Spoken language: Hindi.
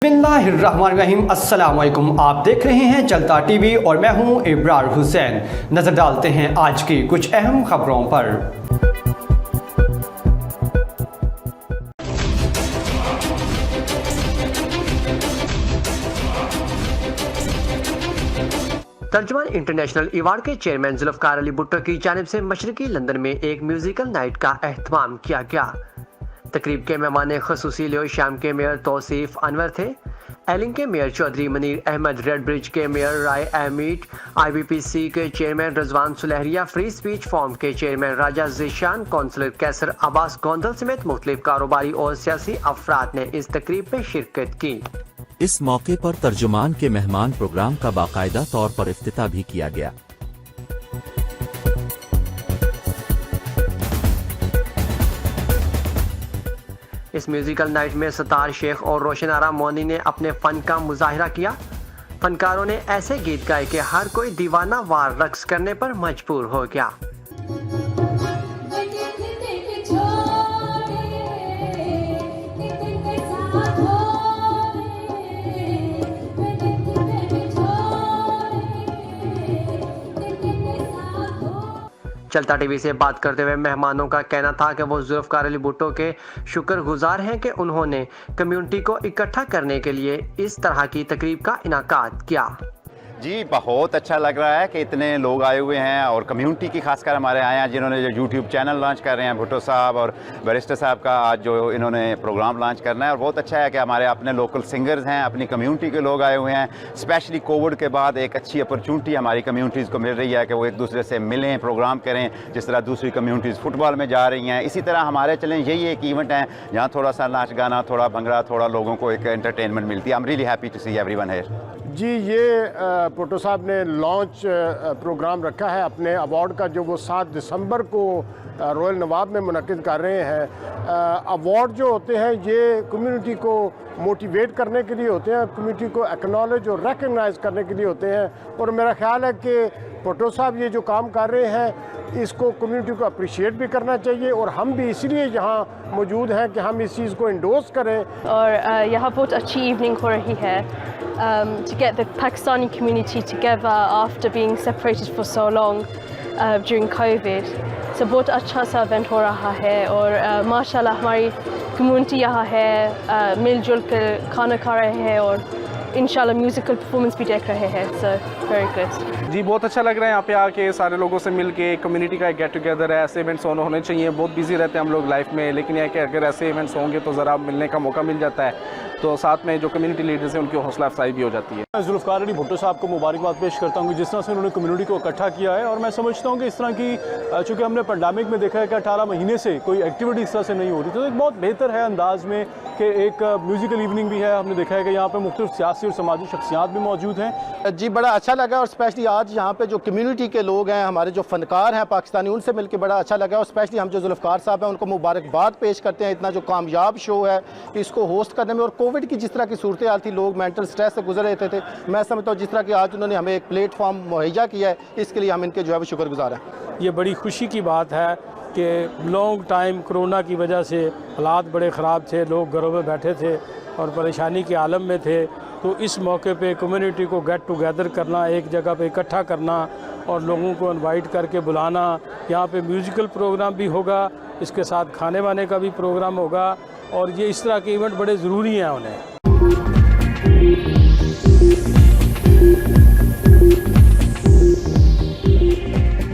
बिस्मिल्लाहिर्रहमानिर्रहीम, अस्सलाम वालेकुम। आप देख रहे हैं चलता टीवी और मैं हूं इब्रार हुसैन। नजर डालते हैं आज की कुछ अहम खबरों पर। तर्जुमान इंटरनेशनल अवार्ड के चेयरमैन जुल्फकार अली भुट्टो की जानिब से मशरकी लंदन में एक म्यूजिकल नाइट का एहतमाम किया गया। तकरीब के मेहमान खसूसी लियो शाम के मेयर तौसीफ अनवर थे। एलिंग के mayor Chaudhry Munir Ahmed, Redbridge के मेयर राय अहमीद, IBPC के chairman Rizwan Sulehria, free speech forum के चेयरमैन राजा जीशान, कौंसलर कैसर अब्बास गोंदल समेत मुख्तलिफ कारोबारी और सियासी अफराद ने इस तकरीब में शिरकत की। इस मौके पर तर्जुमान के मेहमान प्रोग्राम का बाकायदा तौर पर इफ्तिताह भी किया गया। इस म्यूजिकल नाइट में सतार शेख और रोशन आरा मोनी ने अपने फन का मुजाहिरा किया। फनकारों ने ऐसे गीत गाए कि हर कोई दीवाना वार रक्स करने पर मजबूर हो गया। चलता टीवी से बात करते हुए मेहमानों का कहना था कि वो जुल्फकार अली भुट्टो के शुक्रगुजार हैं कि उन्होंने कम्युनिटी को इकट्ठा करने के लिए इस तरह की तकरीब का इनाकाद किया। जी, बहुत अच्छा लग रहा है कि इतने लोग आए हुए हैं और कम्युनिटी की खासकर हमारे आए हैं जिन्होंने जो यूट्यूब चैनल लॉन्च कर रहे हैं। भुट्टो साहब और बैरिस्टर साहब का आज जो इन्होंने प्रोग्राम लॉन्च करना है, और बहुत अच्छा है कि हमारे अपने लोकल सिंगर्स हैं, अपनी कम्युनिटी के लोग आए हुए हैं। स्पेशली कोविड के बाद एक अच्छी अपॉर्चुनिटी हमारी कम्युनिटीज़ को मिल रही है कि वो एक दूसरे से मिलें, प्रोग्राम करें, जिस तरह दूसरी कम्युनिटीज़ फुटबॉल में जा रही हैं। इसी तरह हमारे चलें यही एक इवेंट है जहाँ थोड़ा सा नाच गाना, थोड़ा भंगड़ा, थोड़ा लोगों को एक एंटरटेनमेंट मिलती है। I am really happy to see everyone here. जी, ये भुट्टो साहब ने लॉन्च प्रोग्राम रखा है अपने अवार्ड का, जो वो 7 दिसंबर को रॉयल नवाब में मुनक्किद कर रहे हैं। अवार्ड जो होते हैं ये कम्युनिटी को मोटिवेट करने के लिए होते हैं, कम्युनिटी को एक्नॉलेज और रिकग्नाइज करने के लिए होते हैं। और मेरा ख्याल है कि भुट्टो साहब ये जो काम कर रहे हैं इसको कम्युनिटी को अप्रिशिएट भी करना चाहिए, और हम भी इसलिए यहाँ मौजूद हैं कि हम इस चीज़ को इंडोर्स करें। और यहाँ बहुत अच्छी इवनिंग हो रही है to get the Pakistani community together after being separated for so long during COVID. So बहुत अच्छा सा इवेंट हो रहा है, और माशाल्लाह हमारी कम्युनिटी यहाँ है, मिलजुल कर खाना खा रहे हैं और इंशाल्लाह म्यूजिकल परफॉर्मेंस भी देख रहे हैं। So very good. जी, बहुत अच्छा लग रहा है यहाँ पे आके सारे लोगों से मिल के। कम्युनिटी का एक गेट टुगेदर है, ऐसे इवेंट्स होने चाहिए। बहुत बिजी रहते हैं हम लोग लाइफ में, लेकिन यह कि अगर ऐसे इवेंट्स होंगे तो ज़रा मिलने का मौका मिल जाता है, तो साथ में जो कम्युनिटी लीडर्स हैं उनकी हौसला अफजाई भी हो जाती है। मैं जुल्फकार अली भुट्टो साहब को मुबारकबाद पेश करता हूँ जिस तरह से उन्होंने कम्युनिटी को इकट्ठा किया है। और मैं समझता हूँ कि इस तरह की, चूँकि हमने पैंडेमिक में देखा है कि 18 महीने से कोई एक्टिविटी इस तरह से नहीं हो रही, तो एक बहुत बेहतर है अंदाज में कि एक म्यूज़िकल इवनिंग भी है। हमने देखा है कि यहाँ पर मुख्तलिफ सियासी और समाजी शख्सियात भी मौजूद हैं। जी, बड़ा अच्छा लगा, और स्पेशली आज यहाँ पे जो कम्युनिटी के लोग हैं, हमारे जो फ़नकार हैं पाकिस्तानी, उनसे मिलकर बड़ा अच्छा लगा। और स्पेशली हम जो जुल्फकार साहब हैं उनको मुबारकबाद पेश करते हैं इतना जो कामयाब शो है इसको होस्ट करने में। और कोविड की जिस तरह की सूरत हाल थी, लोग मेंटल स्ट्रेस से गुजर रहे थे, मैं समझता हूँ जिस तरह कि आज उन्होंने हमें एक प्लेटफॉर्म मुहैया किया है, इसके लिए हम इनके जो है वो शुक्रगुजार हैं। ये बड़ी खुशी की बात है कि लॉन्ग टाइम कोरोना की वजह से हालात बड़े ख़राब थे, लोग घरों में बैठे थे और परेशानी के आलम में थे। तो इस मौके पे कम्युनिटी को गेट टुगेदर करना, एक जगह पे इकट्ठा करना और लोगों को इनवाइट करके बुलाना, यहाँ पे म्यूज़िकल प्रोग्राम भी होगा, इसके साथ खाने वाने का भी प्रोग्राम होगा, और ये इस तरह के इवेंट बड़े ज़रूरी हैं उन्हें।